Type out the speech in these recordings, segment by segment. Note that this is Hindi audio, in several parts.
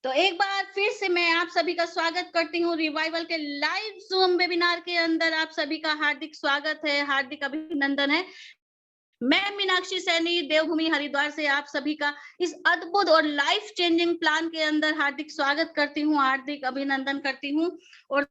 तो एक बार फिर से मैं आप सभी का स्वागत करती हूँ रिवाइवल के लाइव जूम वेबिनार के अंदर। आप सभी का हार्दिक स्वागत है, हार्दिक अभिनंदन है। मैं मीनाक्षी सैनी देवभूमि हरिद्वार से आप सभी का इस अद्भुत और लाइफ चेंजिंग प्लान के अंदर हार्दिक स्वागत करती हूँ, हार्दिक अभिनंदन करती हूँ। और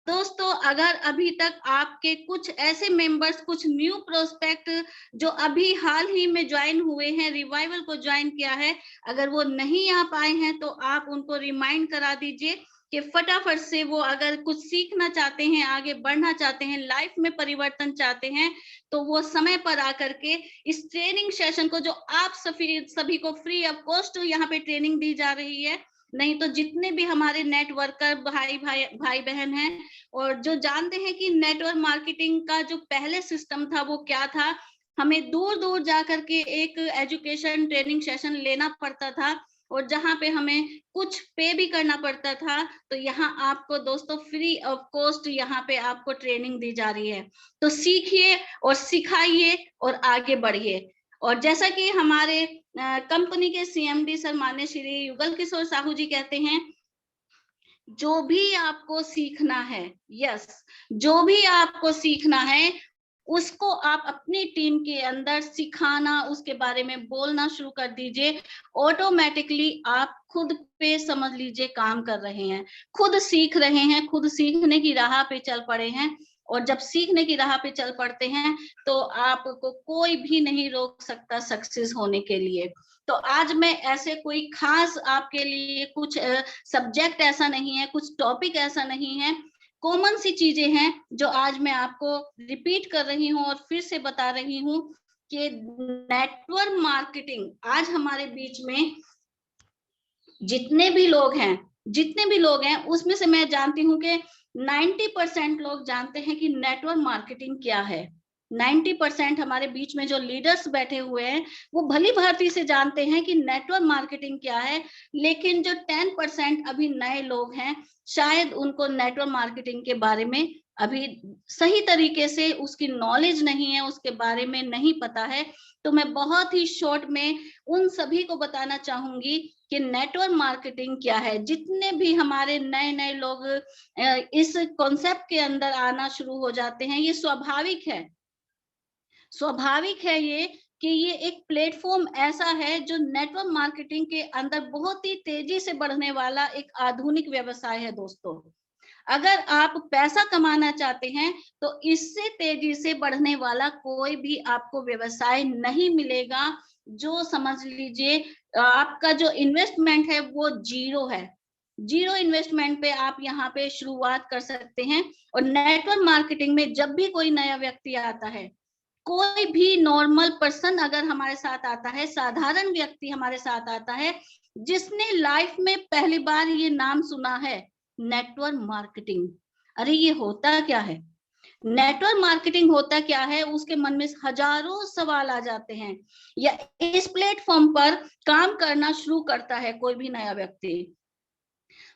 दोस्तों, अगर अभी तक आपके कुछ ऐसे मेंबर्स, कुछ न्यू प्रोस्पेक्ट जो अभी हाल ही में ज्वाइन हुए हैं, रिवाइवल को ज्वाइन किया है, अगर वो नहीं आ पाए हैं तो आप उनको रिमाइंड करा दीजिए कि फटाफट से वो अगर कुछ सीखना चाहते हैं, आगे बढ़ना चाहते हैं, लाइफ में परिवर्तन चाहते हैं, तो वो समय पर आकर के इस ट्रेनिंग सेशन को, जो आप सभी को फ्री ऑफ कॉस्ट यहाँ पे ट्रेनिंग दी जा रही है, नहीं तो जितने भी हमारे नेटवर्कर भाई बहन हैं और जो जानते हैं कि नेटवर्क मार्केटिंग का जो पहले सिस्टम था वो क्या था, हमें दूर दूर जाकर के एक एजुकेशन ट्रेनिंग सेशन लेना पड़ता था और जहां पे हमें कुछ पे भी करना पड़ता था, तो यहाँ आपको दोस्तों फ्री ऑफ कॉस्ट यहाँ पे आपको ट्रेनिंग दी जा रही है। तो सीखिए और सिखाइए और आगे बढ़िए। और जैसा कि हमारे कंपनी के सीएमडी सर माननीय श्री युगल किशोर साहू जी कहते हैं, जो भी आपको सीखना है, जो भी आपको सीखना है उसको आप अपनी टीम के अंदर सिखाना, उसके बारे में बोलना शुरू कर दीजिए। ऑटोमेटिकली आप खुद पे समझ लीजिए काम कर रहे हैं, खुद सीख रहे हैं, खुद सीखने की राह पे चल पड़े हैं। और जब सीखने की राह पे चल पड़ते हैं तो आपको कोई भी नहीं रोक सकता सक्सेस होने के लिए। तो आज मैं ऐसे कोई खास आपके लिए कुछ सब्जेक्ट ऐसा नहीं है, कुछ टॉपिक ऐसा नहीं है, कॉमन सी चीजें हैं जो आज मैं आपको रिपीट कर रही हूँ और फिर से बता रही हूँ कि नेटवर्क मार्केटिंग आज हमारे बीच में जितने भी लोग हैं उसमें से मैं जानती हूँ कि 90% लोग जानते हैं कि नेटवर्क मार्केटिंग क्या है। 90% हमारे बीच में जो लीडर्स बैठे हुए हैं वो भली भांति से जानते हैं कि नेटवर्क मार्केटिंग क्या है, लेकिन जो 10% अभी नए लोग हैं, शायद उनको नेटवर्क मार्केटिंग के बारे में अभी सही तरीके से उसकी नॉलेज नहीं है, उसके बारे में नहीं पता है। तो मैं बहुत ही शॉर्ट में उन सभी को बताना चाहूंगी कि नेटवर्क मार्केटिंग क्या है। जितने भी हमारे नए नए लोग इस कॉन्सेप्ट के अंदर आना शुरू हो जाते हैं, ये स्वाभाविक है ये कि ये एक प्लेटफॉर्म ऐसा है जो नेटवर्क मार्केटिंग के अंदर बहुत ही तेजी से बढ़ने वाला एक आधुनिक व्यवसाय है। दोस्तों, अगर आप पैसा कमाना चाहते हैं तो इससे तेजी से बढ़ने वाला कोई भी आपको व्यवसाय नहीं मिलेगा। जो समझ लीजिए आपका जो इन्वेस्टमेंट है वो जीरो है। जीरो इन्वेस्टमेंट पे आप यहाँ पे शुरुआत कर सकते हैं। और नेटवर्क मार्केटिंग में जब भी कोई नया व्यक्ति आता है, कोई भी नॉर्मल पर्सन अगर हमारे साथ आता है, साधारण व्यक्ति हमारे साथ आता है, जिसने लाइफ में पहली बार ये नाम सुना है नेटवर्क मार्केटिंग, अरे ये होता क्या है, नेटवर्क मार्केटिंग होता क्या है, उसके मन में हजारों सवाल आ जाते हैं। या इस प्लेटफॉर्म पर काम करना शुरू करता है कोई भी नया व्यक्ति।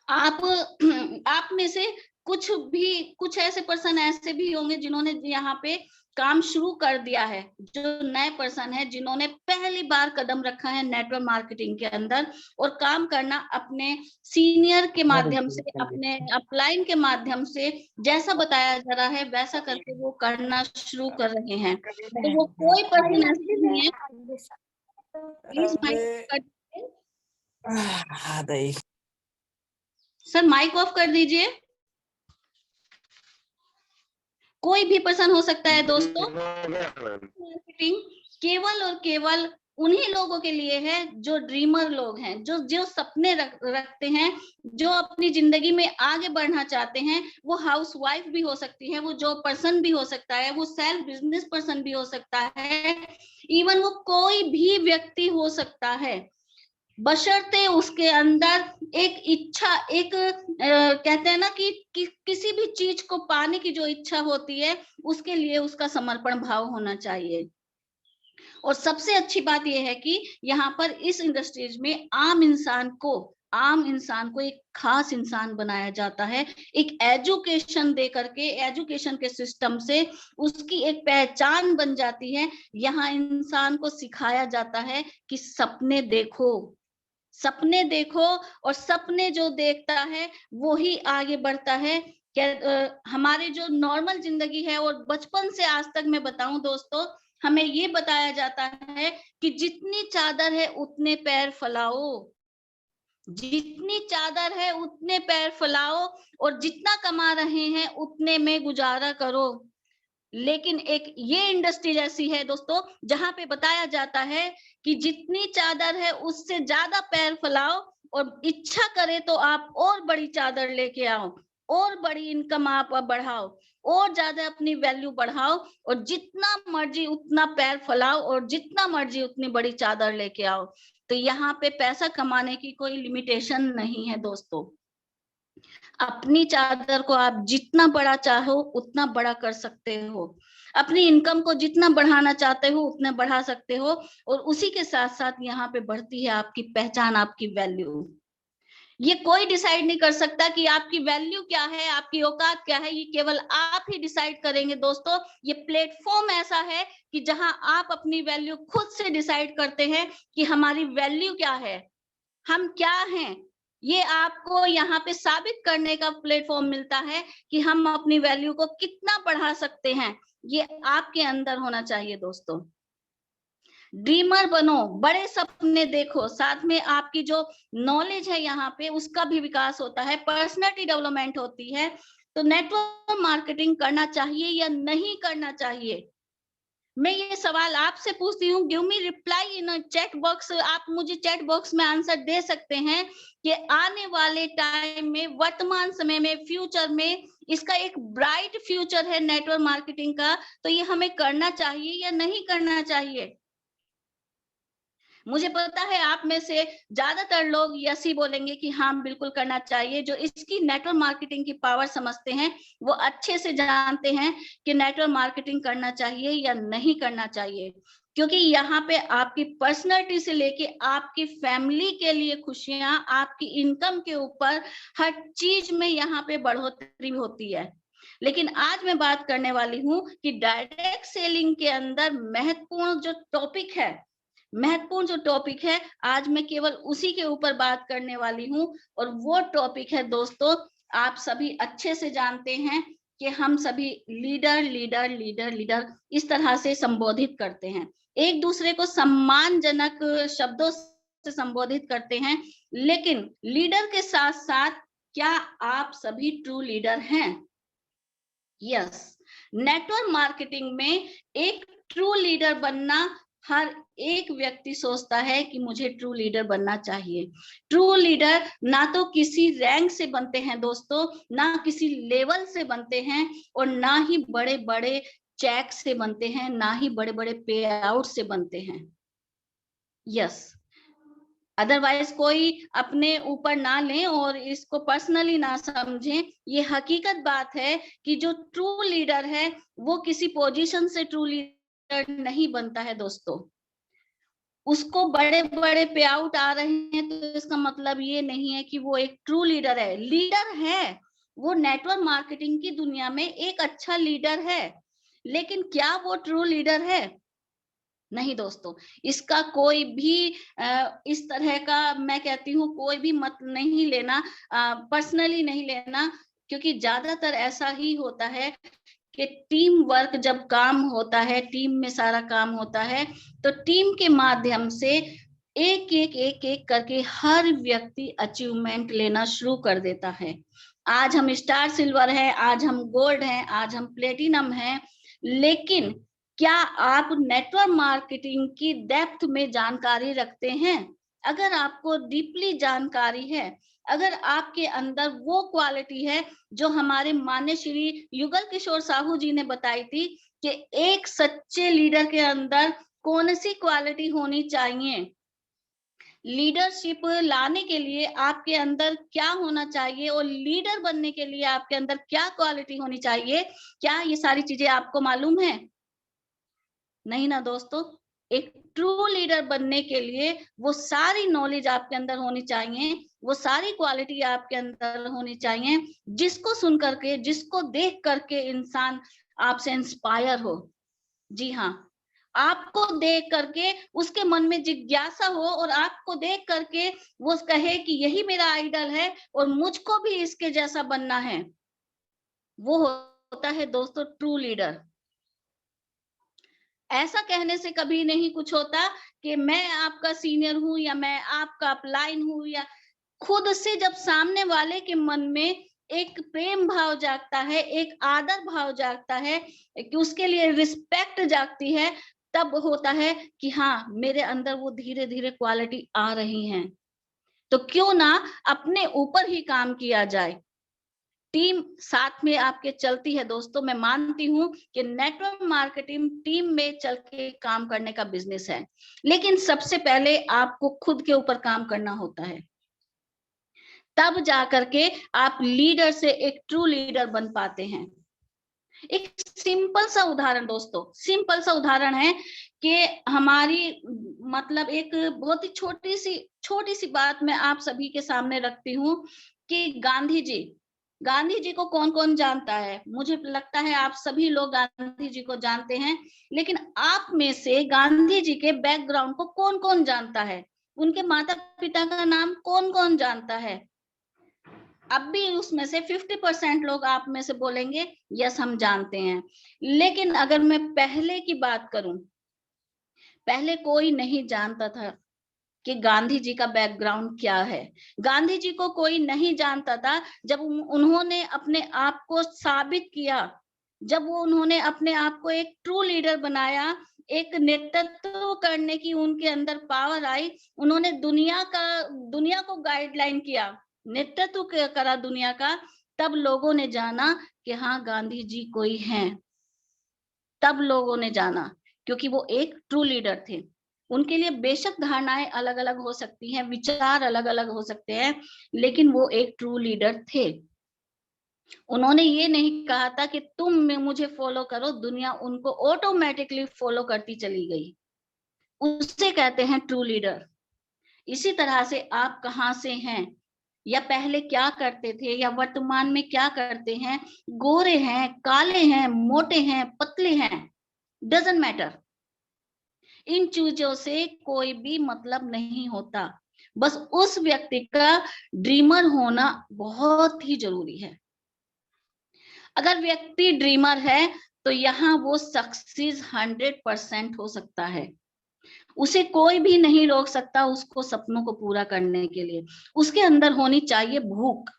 आप में से कुछ ऐसे पर्सन ऐसे भी होंगे जिन्होंने यहाँ पे काम शुरू कर दिया है, जो नए पर्सन है जिन्होंने पहली बार कदम रखा है नेटवर्क मार्केटिंग के अंदर और काम करना अपने सीनियर के माध्यम से, अपने अपलाइन के माध्यम से, जैसा बताया जा रहा है वैसा करके वो करना शुरू कर रहे हैं। तो वो कोई पर्सन ऐसे नहीं है। Please mic sir mic off कर दीजिए। कोई भी पर्सन हो सकता है दोस्तों। मार्केटिंग केवल और केवल उन्हीं लोगों के लिए है जो ड्रीमर लोग हैं, जो सपने रखते हैं, जो अपनी जिंदगी में आगे बढ़ना चाहते हैं। वो हाउसवाइफ भी हो सकती है, वो जॉब पर्सन भी हो सकता है, वो सेल्फ बिजनेस पर्सन भी हो सकता है, इवन वो कोई भी व्यक्ति हो सकता है, बशर्ते उसके अंदर एक इच्छा, एक कहते हैं ना कि किसी भी चीज को पाने की जो इच्छा होती है, उसके लिए उसका समर्पण भाव होना चाहिए। और सबसे अच्छी बात यह है कि यहाँ पर इस इंडस्ट्रीज में आम इंसान को एक खास इंसान बनाया जाता है। एक एजुकेशन दे करके, एजुकेशन के सिस्टम से उसकी एक पहचान बन जाती है। यहाँ इंसान को सिखाया जाता है कि सपने देखो, सपने देखो, और सपने जो देखता है वो ही आगे बढ़ता है। क्या हमारे जो नॉर्मल जिंदगी है, और बचपन से आज तक मैं बताऊं दोस्तों, हमें ये बताया जाता है कि जितनी चादर है उतने पैर फैलाओ, जितनी चादर है उतने पैर फैलाओ, और जितना कमा रहे हैं उतने में गुजारा करो। लेकिन एक ये इंडस्ट्री ऐसी है दोस्तों, जहां पे बताया जाता है कि जितनी चादर है उससे ज्यादा पैर फैलाओ, और इच्छा करे तो आप और बड़ी चादर लेके आओ, और बड़ी इनकम आप बढ़ाओ, और ज्यादा अपनी वैल्यू बढ़ाओ, और जितना मर्जी उतना पैर फैलाओ, और जितना मर्जी उतनी बड़ी चादर लेके आओ। तो यहाँ पे पैसा कमाने की कोई लिमिटेशन नहीं है दोस्तों। अपनी चादर को आप जितना बड़ा चाहो उतना बड़ा कर सकते हो, अपनी इनकम को जितना बढ़ाना चाहते हो उतना बढ़ा सकते हो, और उसी के साथ साथ यहाँ पे बढ़ती है आपकी पहचान, आपकी वैल्यू। ये कोई डिसाइड नहीं कर सकता कि आपकी वैल्यू क्या है, आपकी औकात क्या है, ये केवल आप ही डिसाइड करेंगे दोस्तों। ये प्लेटफॉर्म ऐसा है कि जहां आप अपनी वैल्यू खुद से डिसाइड करते हैं कि हमारी वैल्यू क्या है, हम क्या हैं। ये आपको यहाँ पे साबित करने का प्लेटफॉर्म मिलता है कि हम अपनी वैल्यू को कितना बढ़ा सकते हैं। ये आपके अंदर होना चाहिए दोस्तों। ड्रीमर बनो, बड़े सपने देखो, साथ में आपकी जो नॉलेज है यहाँ पे उसका भी विकास होता है, पर्सनालिटी डेवलपमेंट होती है। तो नेटवर्क मार्केटिंग करना चाहिए या नहीं करना चाहिए, मैं ये सवाल आपसे पूछती हूँ। Give me reply in chat box. आप मुझे चैट बॉक्स में आंसर दे सकते हैं कि आने वाले टाइम में, वर्तमान समय में, फ्यूचर में इसका एक ब्राइट फ्यूचर है नेटवर्क मार्केटिंग का, तो ये हमें करना चाहिए या नहीं करना चाहिए। मुझे पता है आप में से ज्यादातर लोग यस ही बोलेंगे कि हाँ बिल्कुल करना चाहिए। जो इसकी नेटवर्क मार्केटिंग की पावर समझते हैं वो अच्छे से जानते हैं कि नेटवर्क मार्केटिंग करना चाहिए या नहीं करना चाहिए, क्योंकि यहाँ पे आपकी पर्सनैलिटी से लेके आपकी फैमिली के लिए खुशियां, आपकी इनकम के ऊपर हर चीज में यहाँ पे बढ़ोतरी होती है। लेकिन आज मैं बात करने वाली हूँ कि डायरेक्ट सेलिंग के अंदर महत्वपूर्ण जो टॉपिक है, आज मैं केवल उसी के ऊपर बात करने वाली हूँ। और वो टॉपिक है दोस्तों, आप सभी अच्छे से जानते हैं कि हम सभी लीडर लीडर लीडर लीडर इस तरह से संबोधित करते हैं, एक दूसरे को सम्मानजनक शब्दों से संबोधित करते हैं। लेकिन लीडर के साथ साथ क्या आप सभी ट्रू लीडर हैं? यस, नेटवर्क मार्केटिंग में एक ट्रू लीडर बनना, हर एक व्यक्ति सोचता है कि मुझे ट्रू लीडर बनना चाहिए। ट्रू लीडर ना तो किसी रैंक से बनते हैं दोस्तों, ना किसी लेवल से बनते हैं, और ना ही बड़े बड़े चेक से बनते हैं, ना ही बड़े बड़े पे आउट से बनते हैं। यस, अदरवाइज कोई अपने ऊपर ना लें और इसको पर्सनली ना समझें। ये हकीकत बात है कि जो ट्रू लीडर है वो किसी पोजीशन से ट्रू लीडर नहीं बनता है दोस्तों। उसको बड़े बड़े पे आउट आ रहे हैं तो इसका मतलब ये नहीं है कि वो एक ट्रू लीडर है। लीडर है, वो नेटवर्क मार्केटिंग की दुनिया में एक अच्छा लीडर है, लेकिन क्या वो ट्रू लीडर है? नहीं दोस्तों, इसका कोई भी इस तरह का, मैं कहती हूँ कोई भी मत नहीं लेना, पर्सनली नहीं लेना, क्योंकि ज्यादातर ऐसा ही होता है कि टीम वर्क जब काम होता है, टीम में सारा काम होता है, तो टीम के माध्यम से एक एक एक एक करके हर व्यक्ति अचीवमेंट लेना शुरू कर देता है। आज हम स्टार सिल्वर हैं, आज हम गोल्ड हैं, आज हम प्लेटिनम हैं, लेकिन क्या आप नेटवर्क मार्केटिंग की डेप्थ में जानकारी रखते हैं? अगर आपको डीपली जानकारी है, अगर आपके अंदर वो क्वालिटी है जो हमारे माननीय श्री युगल किशोर साहू जी ने बताई थी कि एक सच्चे लीडर के अंदर कौन सी क्वालिटी होनी चाहिए, लीडरशिप लाने के लिए आपके अंदर क्या होना चाहिए, और लीडर बनने के लिए आपके अंदर क्या क्वालिटी होनी चाहिए, क्या ये सारी चीजें आपको मालूम है? नहीं ना दोस्तों। एक ट्रू लीडर बनने के लिए वो सारी नॉलेज आपके अंदर होनी चाहिए, वो सारी क्वालिटी आपके अंदर होनी चाहिए, जिसको सुन करके, जिसको देख करके इंसान आपसे इंस्पायर हो। जी हाँ, आपको देख करके उसके मन में जिज्ञासा हो और आपको देख करके वो कहे कि यही मेरा आइडल है और मुझको भी इसके जैसा बनना है। वो होता है दोस्तों ट्रू लीडर। ऐसा कहने से कभी नहीं कुछ होता कि मैं आपका सीनियर हूं या मैं आपका अपलाइन हूं, या खुद से जब सामने वाले के मन में एक प्रेम भाव जागता है, एक आदर भाव जागता है, कि उसके लिए रिस्पेक्ट जागती है, तब होता है कि हाँ, मेरे अंदर वो धीरे धीरे क्वालिटी आ रही हैं। तो क्यों ना अपने ऊपर ही काम किया जाए। टीम साथ में आपके चलती है दोस्तों। मैं मानती हूँ कि नेटवर्क मार्केटिंग टीम में चल के काम करने का बिजनेस है, लेकिन सबसे पहले आपको खुद के ऊपर काम करना होता है। तब जाकर के आप लीडर से एक ट्रू लीडर बन पाते हैं। एक सिंपल सा उदाहरण दोस्तों, सिंपल सा उदाहरण है कि हमारी मतलब एक बहुत ही छोटी सी बात मैं आप सभी के सामने रखती हूँ कि गांधी जी को कौन कौन जानता है? मुझे लगता है आप सभी लोग गांधी जी को जानते हैं, लेकिन आप में से गांधी जी के बैकग्राउंड को कौन कौन जानता है? उनके माता पिता का नाम कौन कौन जानता है? अब भी उसमें से 50% लोग आप में से बोलेंगे यस हम जानते हैं। लेकिन अगर मैं पहले की बात करूं, पहले कोई नहीं जानता था कि गांधी जी का बैकग्राउंड क्या है। गांधी जी को कोई नहीं जानता था जब उन्होंने अपने आप को साबित किया, जब वो उन्होंने अपने आप को एक ट्रू लीडर बनाया, एक नेतृत्व करने की उनके अंदर पावर आई, उन्होंने दुनिया को गाइडलाइन किया, नेतृत्व करा दुनिया का, तब लोगों ने जाना कि हाँ गांधी जी कोई हैं। तब लोगों ने जाना, क्योंकि वो एक ट्रू लीडर थे। उनके लिए बेशक धारणाएं अलग अलग हो सकती हैं, विचार अलग अलग हो सकते हैं, लेकिन वो एक ट्रू लीडर थे। उन्होंने ये नहीं कहा था कि तुम मुझे फॉलो करो, दुनिया उनको ऑटोमेटिकली फॉलो करती चली गई। उसे कहते हैं ट्रू लीडर। इसी तरह से आप कहाँ से हैं, या पहले क्या करते थे, या वर्तमान में क्या करते हैं, गोरे हैं, काले हैं, मोटे हैं, पतले हैं, डजंट मैटर। इन चीजों से कोई भी मतलब नहीं होता। बस उस व्यक्ति का ड्रीमर होना बहुत ही जरूरी है। अगर व्यक्ति ड्रीमर है तो यहाँ वो सक्सेस 100% हो सकता है। उसे कोई भी नहीं रोक सकता उसको सपनों को पूरा करने के लिए। उसके अंदर होनी चाहिए भूख।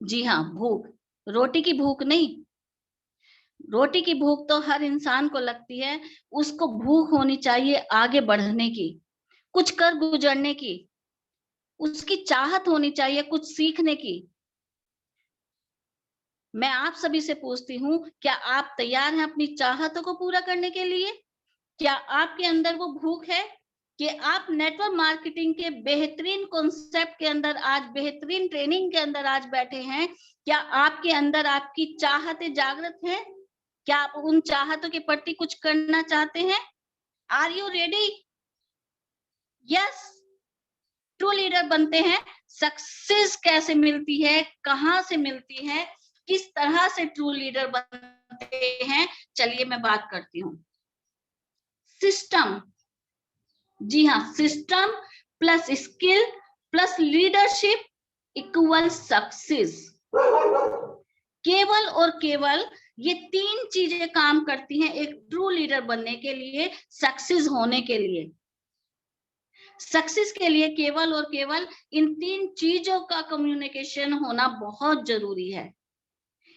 जी हाँ, भूख, रोटी की भूख नहीं। रोटी की भूख तो हर इंसान को लगती है, उसको भूख होनी चाहिए आगे बढ़ने की, कुछ कर गुजरने की। उसकी चाहत होनी चाहिए कुछ सीखने की। मैं आप सभी से पूछती हूँ, क्या आप तैयार हैं अपनी चाहतों को पूरा करने के लिए? क्या आपके अंदर वो भूख है कि आप नेटवर्क मार्केटिंग के बेहतरीन कॉन्सेप्ट के अंदर, आज बेहतरीन ट्रेनिंग के अंदर आज बैठे हैं? क्या आपके अंदर आपकी चाहतें जागृत हैं? क्या आप उन चाहतों के प्रति कुछ करना चाहते हैं? Are you ready? Yes. True leader बनते हैं। सक्सेस कैसे मिलती है, कहाँ से मिलती है, किस तरह से ट्रू लीडर बनते हैं, चलिए मैं बात करती हूँ। सिस्टम, जी हाँ, system plus skill plus leadership equal success. केवल और केवल ये तीन चीजें काम करती हैं एक ट्रू लीडर बनने के लिए, सक्सेस होने के लिए। सक्सेस के लिए केवल और केवल इन तीन चीजों का कम्युनिकेशन होना बहुत जरूरी है।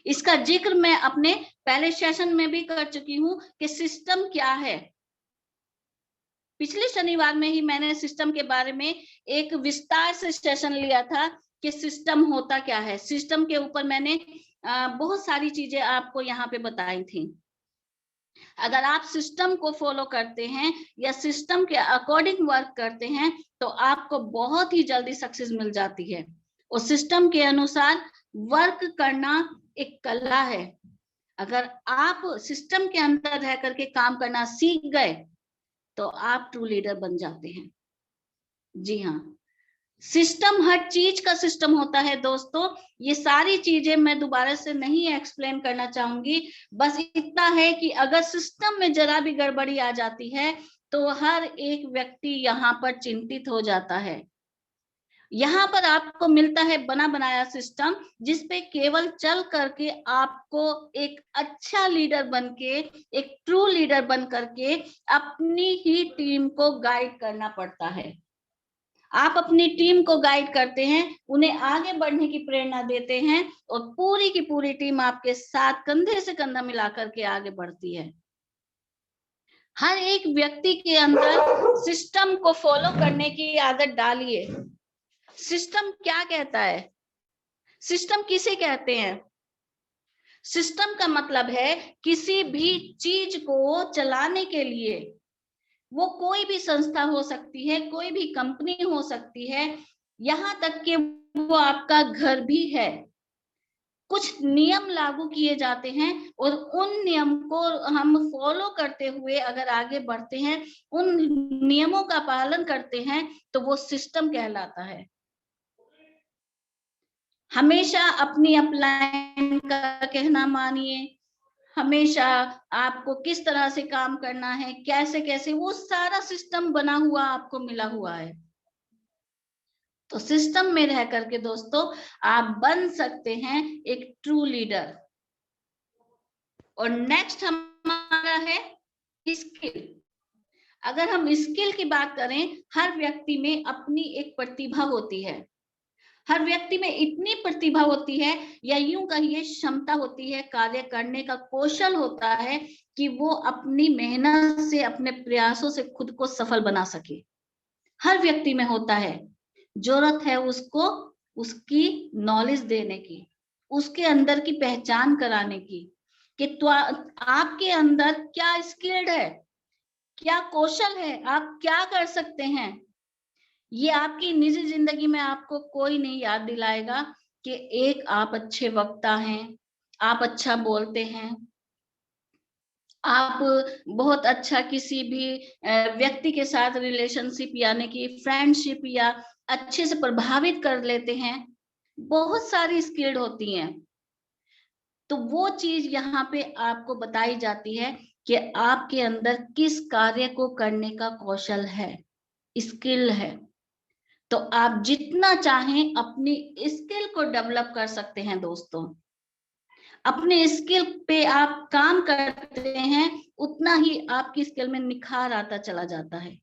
इसका जिक्र मैं अपने पहले सेशन में भी कर चुकी हूं कि सिस्टम क्या है। पिछले शनिवार में ही मैंने सिस्टम के बारे में एक विस्तार से सेशन लिया था कि सिस्टम होता क्या है। सिस्टम के ऊपर मैंने बहुत सारी चीजें आपको यहाँ पे बताई थी। अगर आप सिस्टम को फॉलो करते हैं या सिस्टम के अकॉर्डिंग वर्क करते हैं तो आपको बहुत ही जल्दी सक्सेस मिल जाती है। और सिस्टम के अनुसार वर्क करना एक कला है। अगर आप सिस्टम के अंदर रह करके काम करना सीख गए तो आप ट्रू लीडर बन जाते हैं। जी हाँ, सिस्टम हर चीज का सिस्टम होता है दोस्तों। ये सारी चीजें मैं दोबारा से नहीं एक्सप्लेन करना चाहूंगी, बस इतना है कि अगर सिस्टम में जरा भी गड़बड़ी आ जाती है तो हर एक व्यक्ति यहाँ पर चिंतित हो जाता है। यहाँ पर आपको मिलता है बना बनाया सिस्टम, जिसपे केवल चल करके आपको एक अच्छा लीडर बन के, एक ट्रू लीडर बन करके अपनी ही टीम को गाइड करना पड़ता है। आप अपनी टीम को गाइड करते हैं, उन्हें आगे बढ़ने की प्रेरणा देते हैं, और पूरी की पूरी टीम आपके साथ कंधे से कंधा मिलाकर के आगे बढ़ती है। हर एक व्यक्ति के अंदर सिस्टम को फॉलो करने की आदत डालिए। सिस्टम क्या कहता है? सिस्टम किसे कहते हैं? सिस्टम का मतलब है किसी भी चीज को चलाने के लिए, वो कोई भी संस्था हो सकती है, कोई भी कंपनी हो सकती है, यहाँ तक कि वो आपका घर भी है। कुछ नियम लागू किए जाते हैं और उन नियम को हम फॉलो करते हुए अगर आगे बढ़ते हैं, उन नियमों का पालन करते हैं, तो वो सिस्टम कहलाता है। हमेशा अपनी अपलाइन का कहना मानिए। हमेशा आपको किस तरह से काम करना है, कैसे कैसे, वो सारा सिस्टम बना हुआ आपको मिला हुआ है। तो सिस्टम में रह करके दोस्तों आप बन सकते हैं एक ट्रू लीडर। और नेक्स्ट हमारा है स्किल। अगर हम स्किल की बात करें, हर व्यक्ति में अपनी एक प्रतिभा होती है। हर व्यक्ति में इतनी प्रतिभा होती है, या यूं कहिए क्षमता होती है, कार्य करने का कौशल होता है कि वो अपनी मेहनत से, अपने प्रयासों से खुद को सफल बना सके। हर व्यक्ति में होता है। जरूरत है उसको उसकी नॉलेज देने की, उसके अंदर की पहचान कराने की, कि तो आपके अंदर क्या स्किल्ड है, क्या कौशल है, आप क्या कर सकते हैं। ये आपकी निजी जिंदगी में आपको कोई नहीं याद दिलाएगा कि एक आप अच्छे वक्ता हैं, आप अच्छा बोलते हैं, आप बहुत अच्छा किसी भी व्यक्ति के साथ रिलेशनशिप यानी कि फ्रेंडशिप या अच्छे से प्रभावित कर लेते हैं। बहुत सारी स्किल्ड होती हैं। तो वो चीज यहाँ पे आपको बताई जाती है कि आपके अंदर किस कार्य को करने का कौशल है, स्किल है। तो आप जितना चाहें अपनी स्किल को डेवलप कर सकते हैं दोस्तों। अपने स्किल पे आप काम करते हैं, उतना ही आपकी स्किल में निखार आता चला जाता है।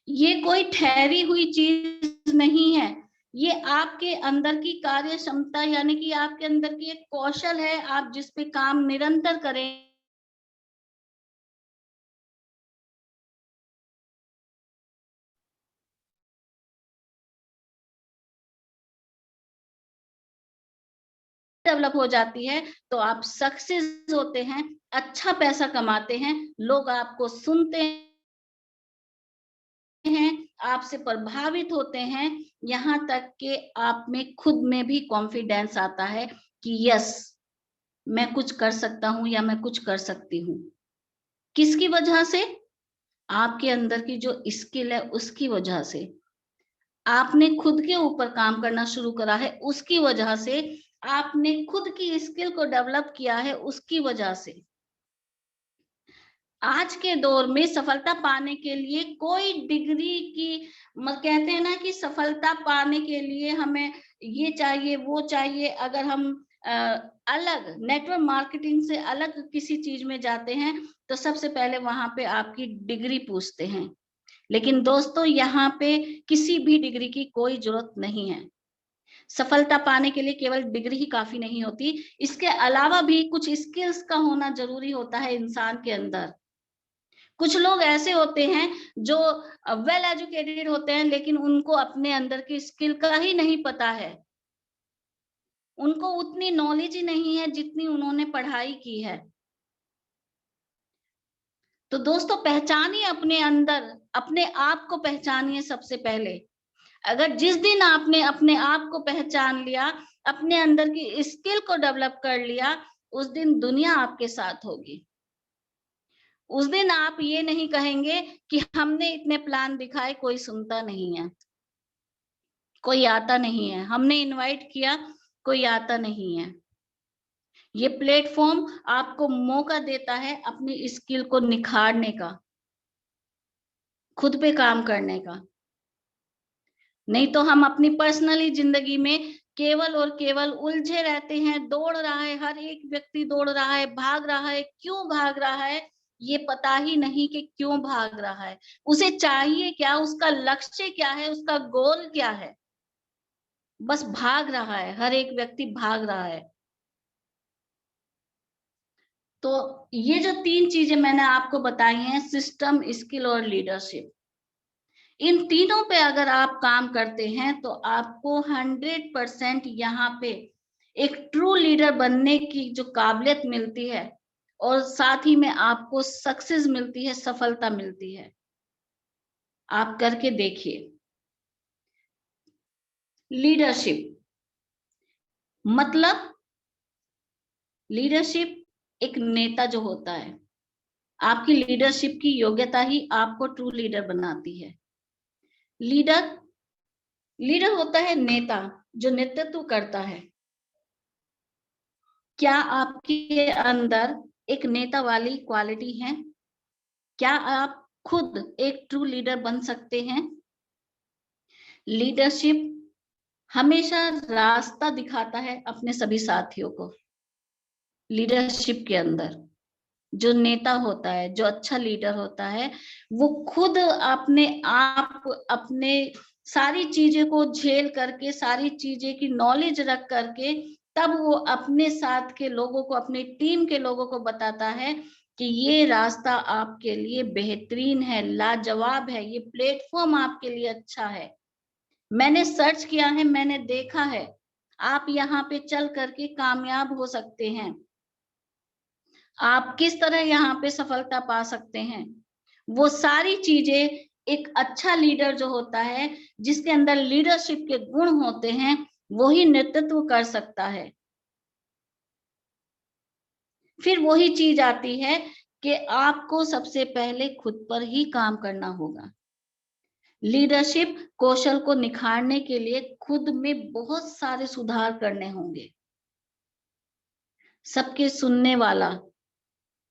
ये कोई ठहरी हुई चीज नहीं है, ये आपके अंदर की कार्य क्षमता यानी कि आपके अंदर की एक कौशल है, आप जिस पे काम निरंतर करें। डेवलप हो जाती है तो आप सक्सेस होते हैं, अच्छा पैसा कमाते हैं, लोग आपको सुनते हैं, आपसे प्रभावित होते हैं, यहाँ तक कि आप में खुद में भी कॉन्फिडेंस आता है कि यस, मैं कुछ कर सकता हूं या मैं कुछ कर सकती हूँ। किसकी वजह से? आपके अंदर की जो स्किल है उसकी वजह से। आपने खुद के ऊपर काम करना शुरू करा है उसकी वजह से, आपने खुद की स्किल को डेवलप किया है उसकी वजह से। आज के दौर में सफलता पाने के लिए कोई डिग्री की कहते हैं ना कि सफलता पाने के लिए हमें ये चाहिए वो चाहिए। अगर हम अलग नेटवर्क मार्केटिंग से अलग किसी चीज में जाते हैं तो सबसे पहले वहां पे आपकी डिग्री पूछते हैं। लेकिन दोस्तों यहाँ पे किसी भी डिग्री की कोई जरूरत नहीं है। सफलता पाने के लिए केवल डिग्री ही काफी नहीं होती, इसके अलावा भी कुछ स्किल्स का होना जरूरी होता है इंसान के अंदर। कुछ लोग ऐसे होते हैं जो वेल एजुकेटेड होते हैं, लेकिन उनको अपने अंदर की स्किल का ही नहीं पता है। उनको उतनी नॉलेज ही नहीं है जितनी उन्होंने पढ़ाई की है। तो दोस्तों पहचानिए अपने अंदर, अपने आप को पहचानिए सबसे पहले। अगर जिस दिन आपने अपने आप को पहचान लिया, अपने अंदर की स्किल को डेवलप कर लिया, उस दिन दुनिया आपके साथ होगी। उस दिन आप ये नहीं कहेंगे कि हमने इतने प्लान दिखाए, कोई सुनता नहीं है। कोई आता नहीं है, हमने इनवाइट किया, कोई आता नहीं है। ये प्लेटफॉर्म आपको मौका देता है अपनी स्किल को निखारने का, खुद पे काम करने का। नहीं तो हम अपनी पर्सनली जिंदगी में केवल और केवल उलझे रहते हैं। दौड़ रहा है, हर एक व्यक्ति दौड़ रहा है, भाग रहा है। क्यों भाग रहा है ये पता ही नहीं कि क्यों भाग रहा है, उसे चाहिए क्या, उसका लक्ष्य क्या है, उसका गोल क्या है। बस भाग रहा है, हर एक व्यक्ति भाग रहा है। तो ये जो 3 चीजें मैंने आपको बताई हैं, सिस्टम, स्किल और लीडरशिप, इन तीनों पे अगर आप काम करते हैं तो आपको 100% यहाँ पे एक ट्रू लीडर बनने की जो काबिलियत मिलती है, और साथ ही में आपको सक्सेस मिलती है, सफलता मिलती है। आप करके देखिए। लीडरशिप मतलब, लीडरशिप एक नेता जो होता है, आपकी लीडरशिप की योग्यता ही आपको ट्रू लीडर बनाती है। लीडर होता है नेता जो नेतृत्व करता है। क्या आपके अंदर एक नेता वाली क्वालिटी है? क्या आप खुद एक ट्रू लीडर बन सकते हैं? लीडरशिप हमेशा रास्ता दिखाता है अपने सभी साथियों को। लीडरशिप के अंदर जो नेता होता है, जो अच्छा लीडर होता है, वो खुद अपने आप, अपने सारी चीजें को झेल करके, सारी चीजें की नॉलेज रख करके, तब वो अपने साथ के लोगों को, अपनी टीम के लोगों को बताता है कि ये रास्ता आपके लिए बेहतरीन है, लाजवाब है, ये प्लेटफॉर्म आपके लिए अच्छा है। मैंने सर्च किया है, मैंने देखा है, आप यहाँ पे चल करके कामयाब हो सकते हैं। आप किस तरह यहाँ पे सफलता पा सकते हैं, वो सारी चीजें एक अच्छा लीडर जो होता है, जिसके अंदर लीडरशिप के गुण होते हैं, वो ही नेतृत्व कर सकता है। फिर वही चीज आती है कि आपको सबसे पहले खुद पर ही काम करना होगा। लीडरशिप कौशल को निखारने के लिए खुद में बहुत सारे सुधार करने होंगे। सबके सुनने वाला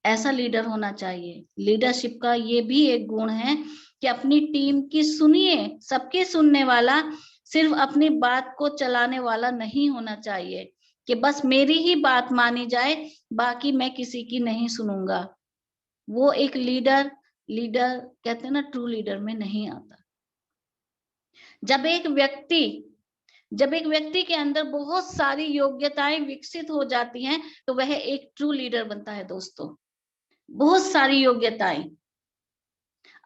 ऐसा लीडर होना चाहिए। लीडरशिप का ये भी एक गुण है कि अपनी टीम की सुनिए, सबके सुनने वाला, सिर्फ अपनी बात को चलाने वाला नहीं होना चाहिए कि बस मेरी ही बात मानी जाए, बाकी मैं किसी की नहीं सुनूंगा। वो एक लीडर कहते हैं ना, ट्रू लीडर में नहीं आता। जब एक व्यक्ति के अंदर बहुत सारी योग्यताएं विकसित हो जाती हैं, तो वह एक ट्रू लीडर बनता है दोस्तों। बहुत सारी योग्यताएं।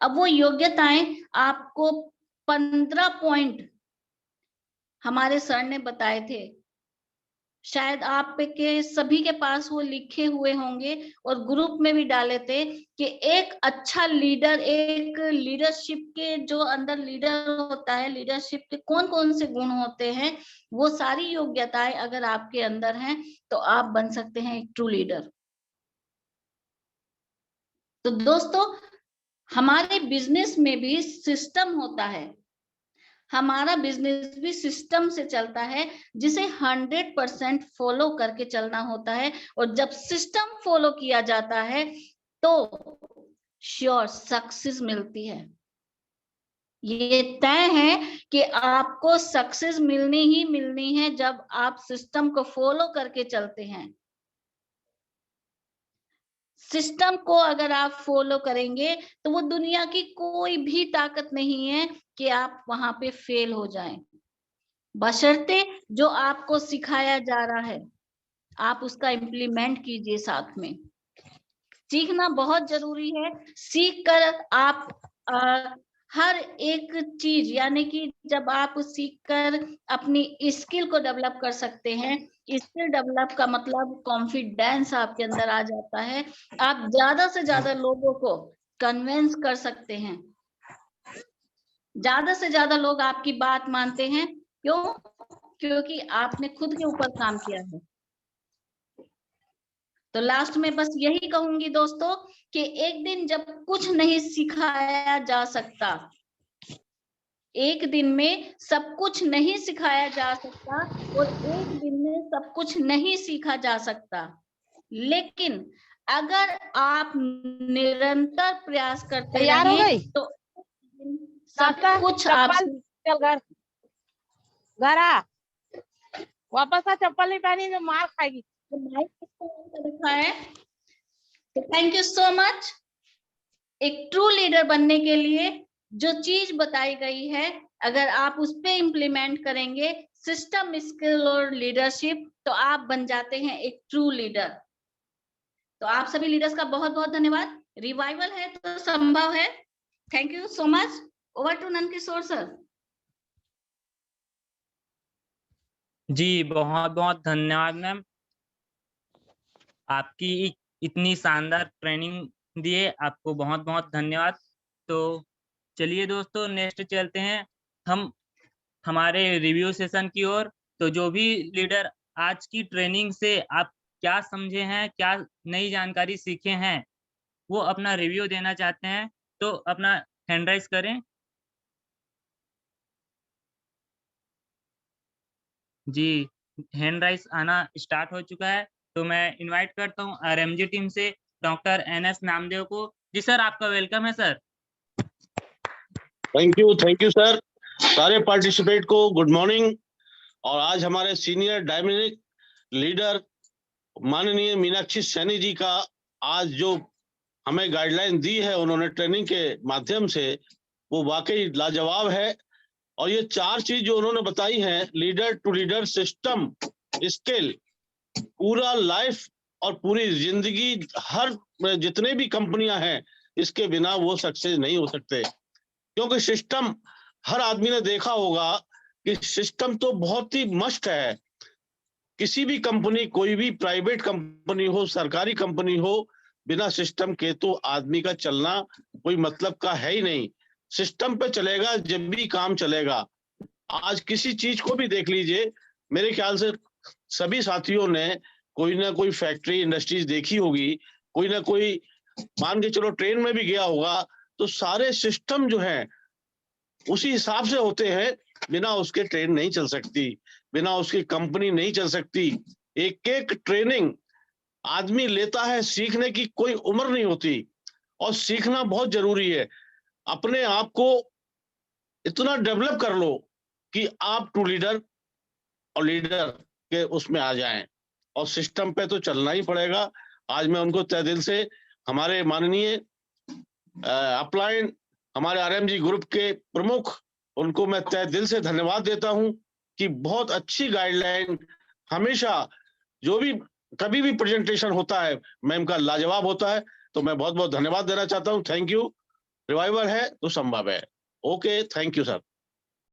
अब वो योग्यताएं आपको 15 पॉइंट हमारे सर ने बताए थे, शायद आप के सभी के पास वो लिखे हुए होंगे और ग्रुप में भी डाले थे कि एक अच्छा लीडर, एक लीडरशिप के जो अंदर लीडर होता है, लीडरशिप के कौन कौन से गुण होते हैं, वो सारी योग्यताएं अगर आपके अंदर हैं तो आप बन सकते हैं एक ट्रू लीडर। तो दोस्तों, हमारे बिजनेस में भी सिस्टम होता है। हमारा बिजनेस भी सिस्टम से चलता है, जिसे 100% फॉलो करके चलना होता है। और जब सिस्टम फॉलो किया जाता है तो श्योर सक्सेस मिलती है। ये तय है कि आपको सक्सेस मिलनी ही मिलनी है जब आप सिस्टम को फॉलो करके चलते हैं। सिस्टम को अगर आप फॉलो करेंगे तो वो दुनिया की कोई भी ताकत नहीं है कि आप वहां पे फेल हो जाएं। बशर्ते जो आपको सिखाया जा रहा है आप उसका इम्प्लीमेंट कीजिए। साथ में सीखना बहुत जरूरी है। सीख कर आप हर एक चीज, यानी कि जब आप सीख कर अपनी स्किल को डेवलप कर सकते हैं, स्किल डेवलप का मतलब कॉन्फिडेंस आपके अंदर आ जाता है। आप ज्यादा से ज्यादा लोगों को कन्विंस कर सकते हैं, ज्यादा से ज्यादा लोग आपकी बात मानते हैं। क्यों? क्योंकि आपने खुद के ऊपर काम किया है। तो लास्ट में बस यही कहूंगी दोस्तों कि एक दिन जब कुछ नहीं सिखाया जा सकता, एक दिन में सब कुछ नहीं सिखाया जा सकता और एक दिन में सब कुछ नहीं सीखा जा सकता, लेकिन अगर आप निरंतर प्रयास करते तैयार हो रहें गई? तो सब नाश्ता, कुछ आप चप्पल, चल घर, घर आ, वापस आ, चप्पल नहीं पहनी तो मार खाएगी। रखा है। Thank you so much. एक ट्रू लीडर बनने के लिए जो चीज बताई गई है, अगर आप उस पे इम्प्लीमेंट करेंगे, सिस्टम, स्किल और लीडरशिप, तो आप बन जाते हैं एक ट्रू लीडर। तो आप सभी लीडर्स का बहुत बहुत धन्यवाद। रिवाइवल है तो संभव है। Thank you so much. Over to Nandkishore sir. जी बहुत बहुत धन्यवाद मैम, आपकी इतनी शानदार ट्रेनिंग दिए, आपको बहुत बहुत धन्यवाद। तो चलिए दोस्तों, नेक्स्ट चलते हैं हम हमारे रिव्यू सेशन की ओर। तो जो भी लीडर आज की ट्रेनिंग से आप क्या समझे हैं, क्या नई जानकारी सीखे हैं, वो अपना रिव्यू देना चाहते हैं तो अपना हैंड राइज करें। जी, हैंड राइज आना स्टार्ट हो चुका है, तो मैं इनवाइट करता हूँ आरएमजी टीम से डॉक्टर एनएस नामदेव को। जी सर, आपका वेलकम है सर। Thank you sir. सारे पार्टिसिपेट को गुड मॉर्निंग। और आज हमारे सीनियर डायनेमिक लीडर माननीय मीनाक्षी सैनी जी का आज जो हमें गाइडलाइन दी है उन्होंने ट्रेनिंग के माध्यम से, वो वाकई लाजवाब है। और ये 4 चीज जो उन्होंने बताई हैं, leader to leader, system, skill, पूरा लाइफ और पूरी जिंदगी, हर जितने भी कंपनियां हैं, इसके बिना वो सक्सेस नहीं हो सकते। क्योंकि सिस्टम, हर आदमी ने देखा होगा कि सिस्टम तो बहुत ही मस्ट है। किसी भी कंपनी, कोई भी प्राइवेट कंपनी हो, सरकारी कंपनी हो, बिना सिस्टम के तो आदमी का चलना कोई मतलब का है ही नहीं। सिस्टम पे चलेगा जब भी काम चलेगा। आज किसी चीज को भी देख लीजिए, मेरे ख्याल से सभी साथियों ने कोई ना कोई फैक्ट्री, इंडस्ट्रीज देखी होगी, कोई ना कोई, मान के चलो ट्रेन में भी गया होगा, तो सारे सिस्टम जो है उसी हिसाब से होते हैं। बिना उसके ट्रेन नहीं चल सकती, बिना उसकी कंपनी नहीं चल सकती। एक एक ट्रेनिंग आदमी लेता है, सीखने की कोई उम्र नहीं होती, और सीखना बहुत जरूरी है। अपने आप को इतना डेवलप कर लो कि आप टू लीडर और लीडर के उसमें आ जाएं, और सिस्टम पे तो चलना ही पड़ेगा। आज मैं उनको तहे दिल से, हमारे माननीय अपलाइन, हमारे आरएमजी ग्रुप के प्रमुख, उनको मैं तहे दिल से धन्यवाद देता हूं कि बहुत अच्छी गाइडलाइन, हमेशा जो भी कभी भी प्रेजेंटेशन होता है मैम का लाजवाब होता है। तो मैं बहुत बहुत धन्यवाद देना चाहता हूं। Thank you. रिवाइवल है तो संभव है। Okay, thank you sir.